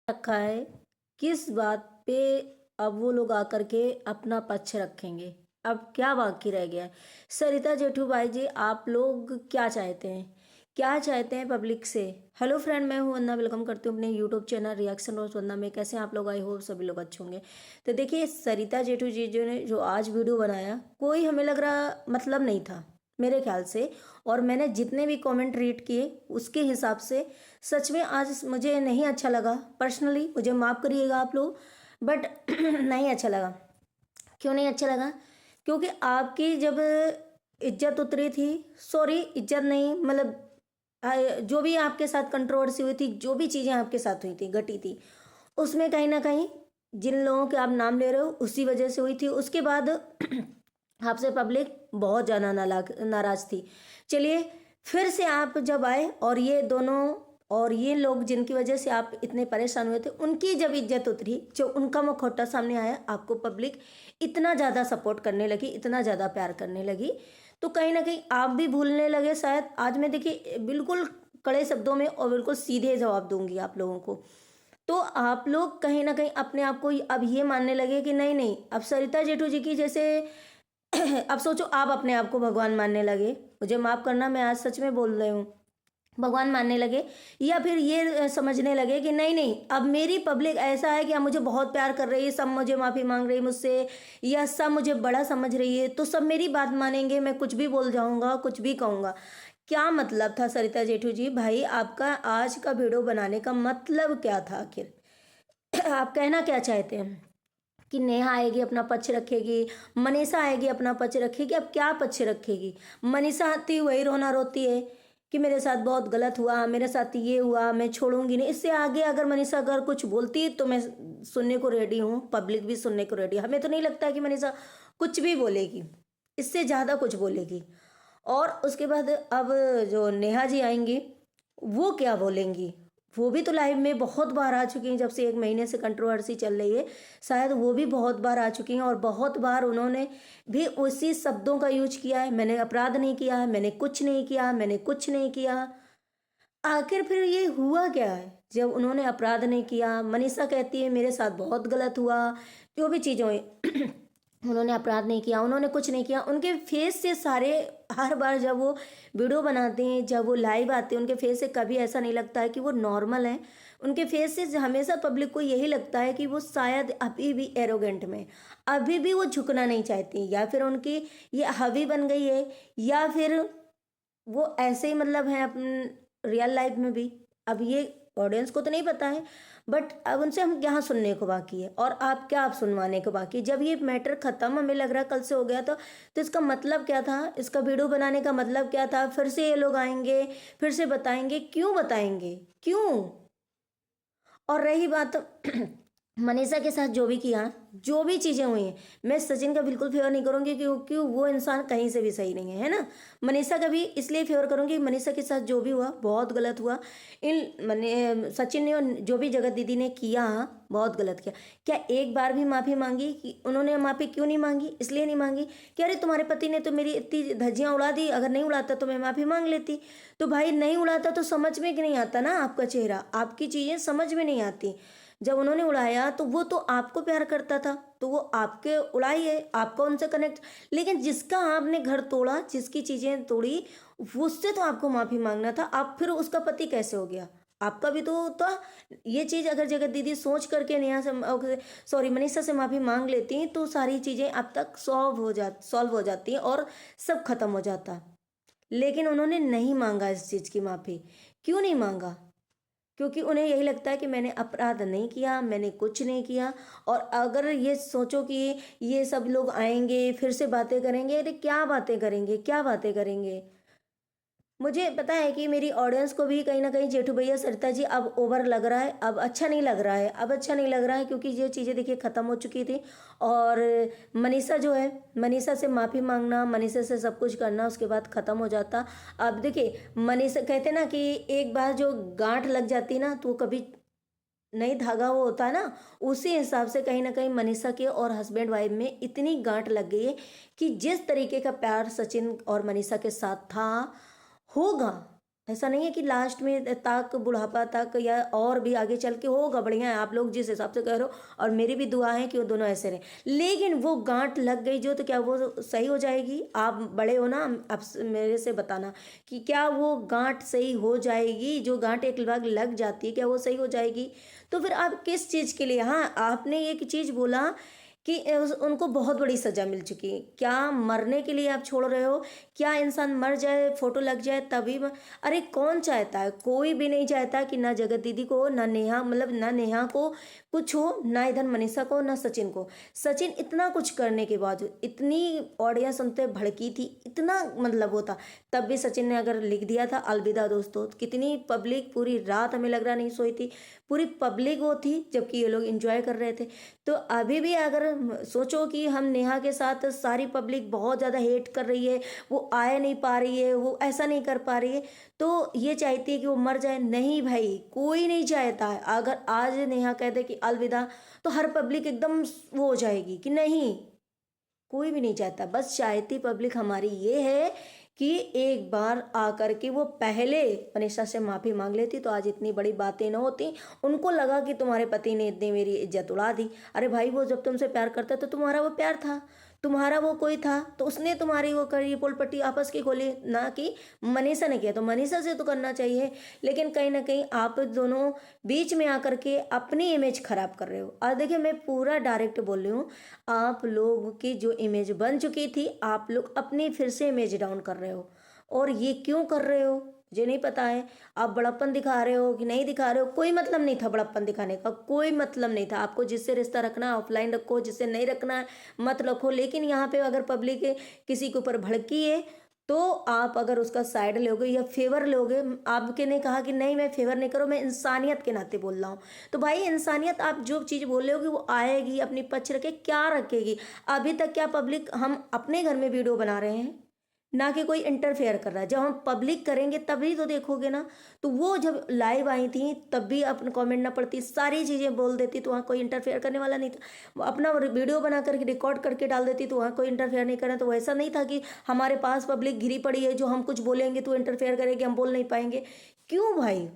रखा है, किस बात पे अब वो लोग आकर के अपना पक्ष रखेंगे। अब क्या बाकी रह गया है? सरिता जेठू भाई जी, आप लोग क्या चाहते हैं, क्या चाहते हैं पब्लिक से? हेलो फ्रेंड, मैं हूं वंदना, वेलकम करती हूँ अपने यूट्यूब चैनल रिएक्शन रोज वंदना में। कैसे हैं आप लोग? आई होप सभी लोग अच्छे होंगे। तो देखिए, सरिता जेठू जी जो ने जो आज वीडियो बनाया, कोई हमें लग रहा मतलब नहीं था मेरे ख्याल से। और मैंने जितने भी कमेंट रीड किए उसके हिसाब से सच में आज मुझे नहीं अच्छा लगा। पर्सनली मुझे माफ़ करिएगा आप लोग, बट नहीं अच्छा लगा। क्यों नहीं अच्छा लगा? क्योंकि आपकी जब इज्जत उतरी थी, सॉरी इज्जत नहीं मतलब जो भी आपके साथ कंट्रोवर्सी हुई थी, जो भी चीज़ें आपके साथ हुई थी, घटी थी, उसमें कहीं ना कहीं जिन लोगों के आप नाम ले रहे हो उसी वजह से हुई थी। उसके बाद आपसे पब्लिक बहुत ज़्यादा नाराज थी। चलिए, फिर से आप जब आए और ये दोनों और ये लोग जिनकी वजह से आप इतने परेशान हुए थे, उनकी जब इज्जत उतरी, जो उनका मुखौटा सामने आया, आपको पब्लिक इतना ज़्यादा सपोर्ट करने लगी, इतना ज़्यादा प्यार करने लगी, तो कहीं ना कहीं आप भी भूलने लगे शायद। आज मैं देखिए बिल्कुल कड़े शब्दों में और बिल्कुल सीधे जवाब दूंगी आप लोगों को। तो आप लोग कहीं ना कहीं अपने आप को अब ये मानने लगे कि नहीं नहीं, अब सरिता जेठू जी की जैसे अब सोचो, आप अपने आप को भगवान मानने लगे। मुझे माफ करना, मैं आज सच में बोल रही हूँ, भगवान मानने लगे। या फिर ये समझने लगे कि नहीं नहीं, अब मेरी पब्लिक ऐसा है कि अब मुझे बहुत प्यार कर रही है, सब मुझे माफ़ी मांग रही है मुझसे, या सब मुझे बड़ा समझ रही है, तो सब मेरी बात मानेंगे, मैं कुछ भी बोल जाऊंगा, कुछ भी कहूँगा। क्या मतलब था सरिता जेठू जी भाई, आपका आज का वीडियो बनाने का मतलब क्या था आखिर? आप कहना क्या चाहते हैं? कि नेहा आएगी अपना पक्ष रखेगी, मनीषा आएगी अपना पक्ष रखेगी। अब क्या पक्ष रखेगी? मनीषा आती वही रोना रोती है कि मेरे साथ बहुत गलत हुआ, मेरे साथ ये हुआ, मैं छोड़ूंगी नहीं। इससे आगे अगर मनीषा अगर कुछ बोलती है तो मैं सुनने को रेडी हूँ, पब्लिक भी सुनने को रेडी है। हमें तो नहीं लगता है कि मनीषा कुछ भी बोलेगी, इससे ज़्यादा कुछ बोलेगी। और उसके बाद अब जो नेहा जी आएंगी, वो क्या बोलेंगी? वो भी तो लाइव में बहुत बार आ चुकी हैं, जब से 1 महीने से कंट्रोवर्सी चल रही है, शायद वो भी बहुत बार आ चुकी हैं। और बहुत बार उन्होंने भी उसी शब्दों का यूज किया है, मैंने अपराध नहीं किया है, मैंने कुछ नहीं किया, मैंने कुछ नहीं किया। आखिर फिर ये हुआ क्या है जब उन्होंने अपराध नहीं किया? मनीषा कहती है मेरे साथ बहुत गलत हुआ, जो भी चीज़ें हुई उन्होंने अपराध नहीं किया, उन्होंने कुछ नहीं किया। उनके फेस से सारे, हर बार जब वो वीडियो बनाते हैं, जब वो लाइव आते हैं, उनके फेस से कभी ऐसा नहीं लगता है कि वो नॉर्मल हैं। उनके फेस से हमेशा पब्लिक को यही लगता है कि वो शायद अभी भी एरोगेंट में, अभी भी वो झुकना नहीं चाहती, या फिर उनकी ये हवी बन गई है, या फिर वो ऐसे ही मतलब है अपन रियल लाइफ में भी। अब ये ऑडियंस को तो नहीं पता है, बट अब उनसे हम क्या सुनने को बाकी है और आप क्या आप सुनवाने को बाकी है? जब ये मैटर खत्म हमें लग रहा है कल से हो गया, तो इसका मतलब क्या था? इसका वीडियो बनाने का मतलब क्या था? फिर से ये लोग आएंगे, फिर से बताएंगे, क्यों बताएंगे, क्यों? और रही बात मनीषा के साथ जो भी किया, जो भी चीज़ें हुई हैं, मैं सचिन का बिल्कुल फेवर नहीं करूंगी, क्योंकि वो इंसान कहीं से भी सही नहीं है ना। मनीषा का भी इसलिए फेवर करूंगी, मनीषा के साथ जो भी हुआ बहुत गलत हुआ। इन मने सचिन ने और जो भी जगत दीदी ने किया बहुत गलत किया। क्या एक बार भी माफ़ी मांगी? कि उन्होंने माफ़ी क्यों नहीं मांगी? इसलिए नहीं मांगी कि अरे तुम्हारे पति ने तो मेरी इतनी धज्जियाँ उड़ा दी, अगर नहीं उड़ाता तो मैं माफ़ी मांग लेती। तो भाई नहीं उड़ाता तो समझ में नहीं आता ना, आपका चेहरा, आपकी चीज़ें समझ में नहीं आती। जब उन्होंने उड़ाया तो वो तो आपको प्यार करता था, तो वो आपके उड़ाई है, आपका उनसे कनेक्ट। लेकिन जिसका आपने घर तोड़ा, जिसकी चीजें तोड़ी, उससे तो आपको माफी मांगना था। आप फिर उसका पति कैसे हो गया? आपका भी तो था। ये चीज अगर जगत दीदी सोच करके नेहा से, सॉरी मनीषा से माफी मांग लेती तो सारी चीजें अब तक सॉल्व हो जाती और सब खत्म हो जाता। लेकिन उन्होंने नहीं मांगा इस चीज की माफी। क्यों नहीं मांगा? क्योंकि उन्हें यही लगता है कि मैंने अपराध नहीं किया, मैंने कुछ नहीं किया। और अगर ये सोचो कि ये सब लोग आएंगे फिर से बातें करेंगे, अरे क्या बातें करेंगे, क्या बातें करेंगे? मुझे पता है कि मेरी ऑडियंस को भी कहीं ना कहीं जेठू भैया सरिता जी अब ओवर लग रहा है, अब अच्छा नहीं लग रहा है, अब अच्छा नहीं लग रहा है, क्योंकि ये चीज़ें देखिए ख़त्म हो चुकी थी। और मनीषा जो है, मनीषा से माफ़ी मांगना, मनीषा से सब कुछ करना, उसके बाद ख़त्म हो जाता। अब देखिए, मनीषा कहते ना कि एक बार जो गांठ लग जाती ना तो वो कभी नई धागा वो होता है ना, उसी हिसाब से कहीं ना कहीं मनीषा के और हस्बैंड वाइफ में इतनी गांठ लग गई है कि जिस तरीके का प्यार सचिन और मनीषा के साथ था, होगा, ऐसा नहीं है कि लास्ट में तक बुढ़ापा तक या और भी आगे चल के होगा बढ़िया है, आप लोग जिस हिसाब से कह रहे हो, और मेरी भी दुआ है कि वो दोनों ऐसे रहें। लेकिन वो गांठ लग गई जो, तो क्या वो सही हो जाएगी? आप बड़े हो ना, आप मेरे से बताना कि क्या वो गांठ सही हो जाएगी? जो गांठ एक बार लग जाती है क्या वो सही हो जाएगी? तो फिर आप किस चीज़ के लिए, हाँ आपने एक चीज़ बोला कि उनको बहुत बड़ी सज़ा मिल चुकी है। क्या मरने के लिए आप छोड़ रहे हो? क्या इंसान मर जाए, फ़ोटो लग जाए तभी अरे कौन चाहता है? कोई भी नहीं चाहता कि ना जगत दीदी को, ना नेहा, मतलब ना नेहा को कुछ हो, ना इधर मनीषा को, ना सचिन को। सचिन इतना कुछ करने के बावजूद, इतनी ऑडियंस उन पे भड़की थी, इतना मतलब वो था, तब भी सचिन ने अगर लिख दिया था अलविदा दोस्तों, तो कितनी पब्लिक पूरी रात हमें लग रहा नहीं सोई थी। पूरी पब्लिक वो थी जबकि ये लोग एंजॉय कर रहे थे। तो अभी भी अगर सोचो कि हम नेहा के साथ सारी पब्लिक बहुत ज़्यादा हेट कर रही है, वो आ नहीं पा रही है, वो ऐसा नहीं कर पा रही है, तो ये चाहती है कि वो मर जाए? नहीं भाई, कोई नहीं चाहता है। अगर आज नेहा कह दे कि अलविदा, तो हर पब्लिक एकदम वो हो जाएगी कि नहीं, कोई भी नहीं चाहता। बस चाहती पब्लिक हमारी ये है कि एक बार आकर के वो पहले मनीषा से माफ़ी मांग लेती तो आज इतनी बड़ी बातें न होती। उनको लगा कि तुम्हारे पति ने इतनी मेरी इज्जत उड़ा दी। अरे भाई, वो जब तुमसे प्यार करता तो तुम्हारा वो प्यार था, तुम्हारा वो कोई था, तो उसने तुम्हारी वो करी पोलपट्टी आपस की खोली, ना कि मनीषा ने किया। तो मनीषा से तो करना चाहिए, लेकिन कहीं ना कहीं आप दोनों बीच में आकर के अपनी इमेज खराब कर रहे हो। और देखिए, मैं पूरा डायरेक्ट बोल रही हूँ, आप लोग की जो इमेज बन चुकी थी, आप लोग अपनी फिर से इमेज डाउन कर रहे हो। और ये क्यों कर रहे हो मुझे नहीं पता है। आप बड़प्पन दिखा रहे हो कि नहीं दिखा रहे हो, कोई मतलब नहीं था बड़प्पन दिखाने का, कोई मतलब नहीं था। आपको जिससे रिश्ता रखना है ऑफलाइन रखो, जिससे नहीं रखना है मत रखो। लेकिन यहाँ पे अगर पब्लिक किसी के ऊपर भड़की है, तो आप अगर उसका साइड लोगे या फेवर लोगे, आपके ने कहा कि नहीं मैं फेवर नहीं करूँ, मैं इंसानियत के नाते बोल रहा हूँ। तो भाई इंसानियत, आप जो चीज़ बोल रहे हो कि वो आएगी, अपनी पक्ष रखे, क्या रखेगी? अभी तक क्या पब्लिक, हम अपने घर में वीडियो बना रहे हैं, ना कि कोई इंटरफेयर कर रहा है। जब हम पब्लिक करेंगे तभी तो देखोगे ना। तो वो जब लाइव आई थी तब भी अपना कमेंट ना पड़ती, सारी चीज़ें बोल देती, तो वहाँ कोई इंटरफेयर करने वाला नहीं था। वो अपना वीडियो बना करके रिकॉर्ड करके डाल देती, तो वहाँ कोई इंटरफेयर नहीं करना। तो वैसा नहीं था कि हमारे पास पब्लिक घिरी पड़ी है, जो हम कुछ बोलेंगे तो इंटरफेयर करेगी, हम बोल नहीं पाएंगे। क्यों भाई,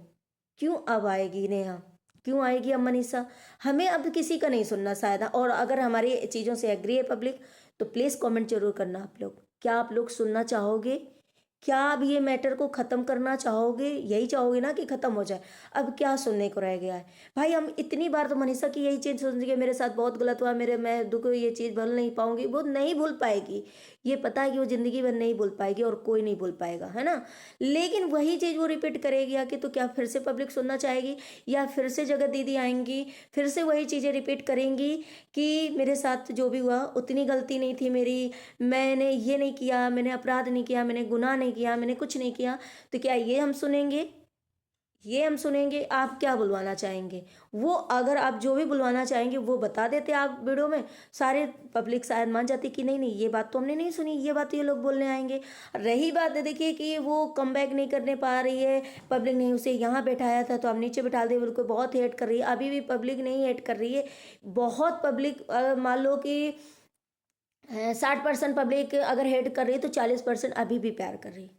क्यों अब आएगी नेहा, क्यों आएगी अब मनीषा? हमें अब किसी का नहीं सुनना शायद। और अगर हमारी चीज़ों से एग्री है पब्लिक, तो प्लीज़ कमेंट जरूर करना आप लोग। क्या आप लोग सुनना चाहोगे? क्या अब ये मैटर को ख़त्म करना चाहोगे? यही चाहोगे ना कि ख़त्म हो जाए? अब क्या सुनने को रह गया है? भाई हम इतनी बार तो मनीषा की यही चीज़ सुन के मेरे साथ बहुत गलत हुआ, मेरे मैं दुख, ये चीज़ भूल नहीं पाऊंगी, वो नहीं भूल पाएगी। ये पता है कि वो ज़िंदगी भर नहीं भूल पाएगी और कोई नहीं भूल पाएगा, है ना? लेकिन वही चीज़ वो रिपीट करेगी आके, तो क्या फिर से पब्लिक सुनना चाहेगी? या फिर से जगत दीदी आएंगी, फिर से वही चीज़ें रिपीट करेंगी कि मेरे साथ जो भी हुआ उतनी गलती नहीं थी मेरी, मैंने ये नहीं किया, मैंने अपराध नहीं किया, मैंने गुनाह नहीं किया, मैंने कुछ नहीं किया? तो क्या ये हम सुनेंगे? ये हम सुनेंगे? आप क्या बुलवाना चाहेंगे? वो अगर आप जो भी बुलवाना चाहेंगे वो बता देते आप वीडियो में, सारे पब्लिक शायद मान जाती कि नहीं नहीं, ये बात तो हमने नहीं सुनी, ये बात तो ये लोग बोलने आएंगे। रही बात देखिए कि वो कम बैक नहीं करने पा रही है, पब्लिक ने उसे यहाँ बैठाया था तो आप नीचे बैठा दिए, उनको बहुत हेट कर रही है। अभी भी पब्लिक नहीं हेट कर रही है, बहुत पब्लिक, मान लो कि 60% पब्लिक अगर हेट कर रही है, तो 40% अभी भी प्यार कर रही है।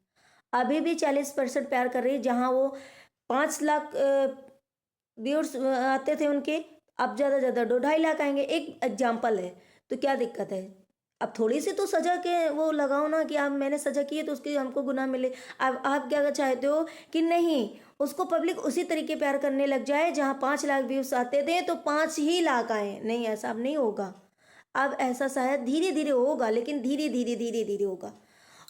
अभी भी 40% प्यार कर रही है। जहाँ वो 5 लाख व्यूअर्स आते थे उनके, अब ज़्यादा ज़्यादा 2-2.5 लाख आएंगे। एक एग्जाम्पल है, तो क्या दिक्कत है? अब थोड़ी सी तो सजा के वो लगाओ ना कि आप, मैंने सजा की है तो उसकी हमको गुनाह मिले। अब आप क्या चाहते हो कि नहीं, उसको पब्लिक उसी तरीके प्यार करने लग जाए, जहाँ 5 लाख व्यूज आते थे तो 5 ही लाख आए? नहीं, ऐसा अब नहीं होगा। अब ऐसा शायद धीरे धीरे होगा, लेकिन धीरे धीरे धीरे धीरे होगा।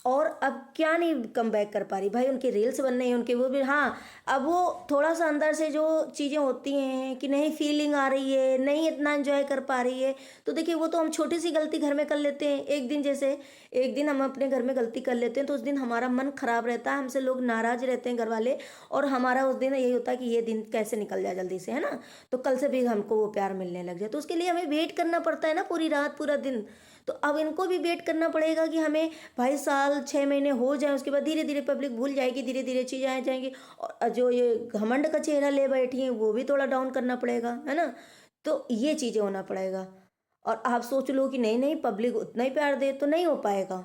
और अब क्या नहीं कम बैक कर पा रही भाई, उनके रील्स बनने हैं उनके, वो भी, हाँ अब वो थोड़ा सा अंदर से जो चीज़ें होती हैं कि नहीं फीलिंग आ रही है, नहीं इतना एंजॉय कर पा रही है, तो देखिए वो तो हम छोटी सी गलती घर में कर लेते हैं एक दिन, जैसे एक दिन हम अपने घर में गलती कर लेते हैं तो उस दिन हमारा मन खराब रहता है, हमसे लोग नाराज रहते हैं घर वाले, और हमारा उस दिन यही होता है कि ये दिन कैसे निकल जाए जल्दी से, है ना? तो कल से भी हमको वो प्यार मिलने लग जाए, तो उसके लिए हमें वेट करना पड़ता है ना, पूरी रात पूरा दिन। तो अब इनको भी वेट करना पड़ेगा कि हमें भाई साल 6 महीने हो जाए, उसके बाद धीरे धीरे पब्लिक भूल जाएगी, धीरे धीरे चीज़ें आ जाएंगी, और जो ये घमंड का चेहरा ले बैठी हैं वो भी थोड़ा डाउन करना पड़ेगा, है ना? तो ये चीज़ें होना पड़ेगा। और आप सोच लो कि नहीं नहीं पब्लिक उतना ही प्यार दे, तो नहीं हो पाएगा।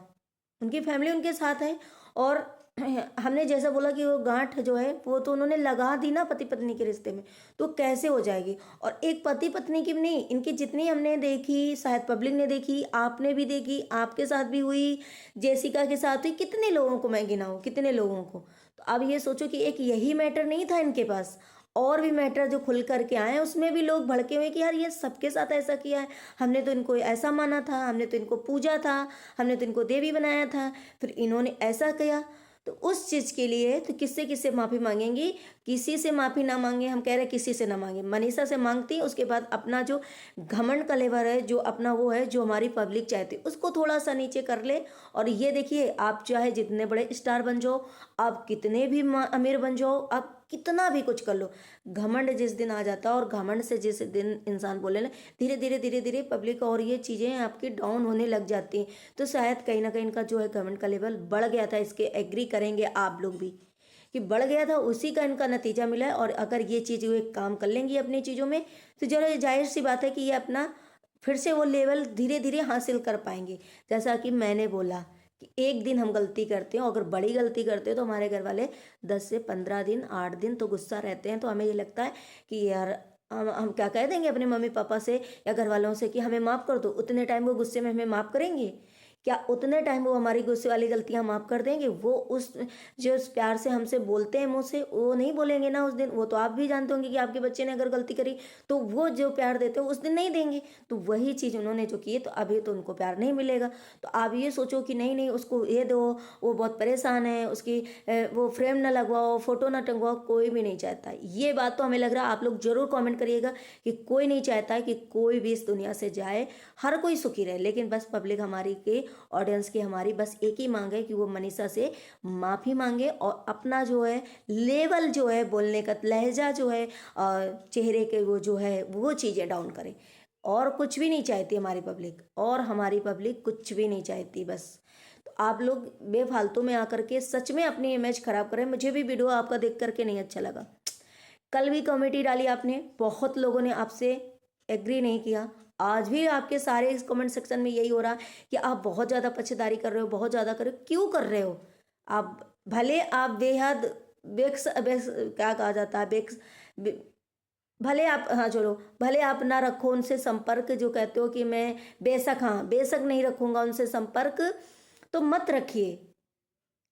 उनकी फैमिली उनके साथ है, और हमने जैसा बोला कि वो गांठ जो है वो तो उन्होंने लगा दी ना पति पत्नी के रिश्ते में, तो कैसे हो जाएगी। और एक पति पत्नी की भी नहीं, इनकी जितनी हमने देखी, शायद पब्लिक ने देखी, आपने भी देखी, आपके साथ भी हुई, जेसिका के साथ हुई, कितने लोगों को मैं गिनाऊं, कितने लोगों को। तो अब ये सोचो कि एक यही मैटर नहीं था इनके पास, और भी मैटर जो खुल करके आए हैं, उसमें भी लोग भड़के हुए कि यार ये सबके साथ ऐसा किया है, हमने तो इनको ऐसा माना था, हमने तो इनको पूजा था, हमने तो इनको देवी बनाया था, फिर इन्होंने ऐसा किया। तो उस चीज़ के लिए तो किससे किससे माफ़ी मांगेंगी, किसी से माफ़ी ना मांगे, हम कह रहे हैं किसी से ना मांगे, मनीषा से मांगती है। उसके बाद अपना जो घमंड का लेवर है, जो अपना वो है, जो हमारी पब्लिक चाहती है, उसको थोड़ा सा नीचे कर ले। और ये देखिए, आप चाहे जितने बड़े स्टार बन जाओ, आप कितने भी अमीर बन जाओ, आप कितना भी कुछ कर लो, घमंड जिस दिन आ जाता है और घमंड से जिस दिन इंसान बोले ना, धीरे धीरे धीरे धीरे पब्लिक और ये चीज़ें आपकी डाउन होने लग जाती हैं। तो शायद कहीं ना कहीं इनका जो है घमंड का लेवल बढ़ गया था, इसके एग्री करेंगे आप लोग भी कि बढ़ गया था, उसी का इनका नतीजा मिला है। और अगर ये चीज़ वो एक काम कर लेंगी अपनी चीज़ों में, तो जरा जाहिर सी बात है कि ये अपना फिर से वो लेवल धीरे धीरे हासिल कर पाएंगे। जैसा कि मैंने बोला कि एक दिन हम गलती करते हैं, अगर बड़ी गलती करते हैं तो हमारे घर वाले 10 से 15 दिन 8 दिन तो गुस्सा रहते हैं। तो हमें ये लगता है कि यार हम क्या कह देंगे अपने मम्मी पापा से या घर वालों से कि हमें माफ़ कर दो, उतने टाइम वो गुस्से में हमें माफ़ करेंगे क्या? उतने टाइम वो हमारी गुस्से वाली गलतियां माफ़ कर देंगे? वो उस जो उस प्यार से हमसे बोलते हैं मुँह से, वो नहीं बोलेंगे ना उस दिन। वो तो आप भी जानते होंगे कि आपके बच्चे ने अगर गलती करी तो वो जो प्यार देते हैं उस दिन नहीं देंगे। तो वही चीज़ उन्होंने जो की है, तो अभी तो उनको प्यार नहीं मिलेगा। तो आप ये सोचो कि नहीं नहीं उसको ये दो, वो बहुत परेशान है, उसकी वो फ्रेम ना लगवाओ, फोटो ना टंगवाओ, कोई भी नहीं चाहता। ये बात तो हमें लग रहा है, आप लोग जरूर कमेंट करिएगा कि कोई नहीं चाहता है कि कोई भी इस दुनिया से जाए, हर कोई सुखी रहे। लेकिन बस पब्लिक हमारी के ऑडियंस की हमारी बस एक ही मांग है कि वो मनीषा से माफ़ी मांगे और अपना जो है लेवल जो है, बोलने का लहजा जो है, चेहरे के वो जो है वो चीज़ें डाउन करें। और कुछ भी नहीं चाहती हमारी पब्लिक, और हमारी पब्लिक कुछ भी नहीं चाहती बस। तो आप लोग बेफालतू में आकर के सच में अपनी इमेज खराब करें। मुझे भी वीडियो आपका देख करके नहीं अच्छा लगा। कल भी कमेटी डाली आपने, बहुत लोगों ने आपसे एग्री नहीं किया। आज भी आपके सारे इस कमेंट सेक्शन में यही हो रहा है कि आप बहुत ज़्यादा पक्षधारी कर रहे हो, बहुत ज़्यादा कर रहे हो। क्यों कर रहे हो आप? भले आप बेहद क्या कहा जाता है, भले आप, हाँ चलो, भले आप ना रखो उनसे संपर्क, जो कहते हो कि मैं बेशक, हाँ बेशक नहीं रखूंगा उनसे संपर्क, तो मत रखिए।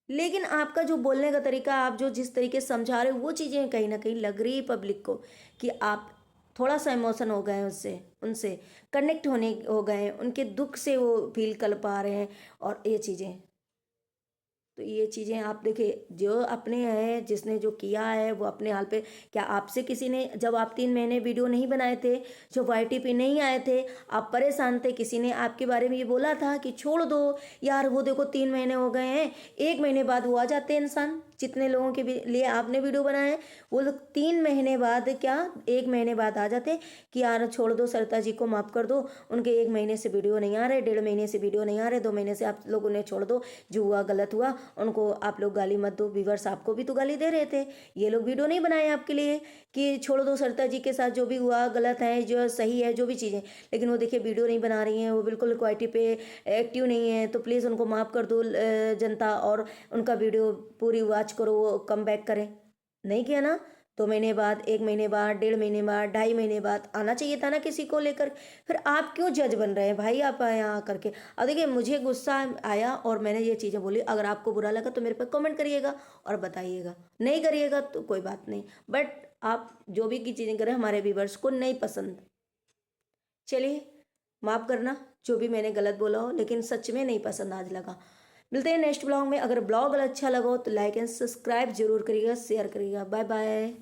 लेकिन आपका जो बोलने का तरीका, आप जो जिस तरीके से समझा रहे हो, वो चीज़ें कहीं ना कहीं लग रही है पब्लिक को कि आप थोड़ा सा इमोशन हो गए हैं उससे, उनसे कनेक्ट होने हो गए हैं, उनके दुख से वो फील कर पा रहे हैं। और ये चीज़ें, तो ये चीज़ें आप देखिए, जो अपने हैं, जिसने जो किया है वो अपने हाल पे। क्या आपसे किसी ने, जब आप 3 महीने वीडियो नहीं बनाए थे, जो वाईटी पे नहीं आए थे, आप परेशान थे, किसी ने आपके बारे में ये बोला था कि छोड़ दो यार, वो देखो 3 महीने हो गए हैं, 1 महीने बाद वो आ जाते हैं इंसान। जितने लोगों के लिए आपने वीडियो बनाए हैं, वो लोग 3 महीने बाद, क्या 1 महीने बाद आ जाते कि यार छोड़ दो, सरिता जी को माफ़ कर दो, उनके 1 महीने से वीडियो नहीं आ रहे, 1.5 महीने से वीडियो नहीं आ रहे, 2 महीने से आप लोग उन्हें छोड़ दो, जो हुआ गलत हुआ, उनको आप लोग गाली मत दो। व्यूवर्स आपको भी तो गाली दे रहे थे, ये लोग वीडियो नहीं बनाए आपके लिए कि छोड़ दो सरिता जी के साथ, जो भी हुआ गलत है, जो सही है, जो भी चीज़ें। लेकिन वो देखिए वीडियो नहीं बना रही हैं, वो बिल्कुल क्वालिटी पे एक्टिव नहीं है। तो प्लीज़ उनको माफ़ कर दो जनता, और उनका वीडियो पूरी वॉच करो, वो कम बैक करें। नहीं किया ना, 2 महीने बाद, 1 महीने बाद, 1.5 महीने बाद, 2.5 महीने बाद आना चाहिए था ना किसी को लेकर। फिर आप क्यों जज बन रहे हैं भाई, आप यहाँ आकर के। अब देखिए, मुझे गुस्सा आया और मैंने ये चीज़ें बोली। अगर आपको बुरा लगा तो मेरे पे कमेंट करिएगा और बताइएगा, नहीं करिएगा तो कोई बात नहीं। बट आप जो भी की चीज़ें करें, हमारे व्यूवर्स को नहीं पसंद। चलिए, माफ़ करना जो भी मैंने गलत बोला हो, लेकिन सच में नहीं पसंद आज लगा। मिलते हैं नेक्स्ट ब्लॉग में। अगर ब्लॉग अच्छा लगा हो तो लाइक एंड सब्सक्राइब जरूर करिएगा, शेयर करिएगा। Bye bye.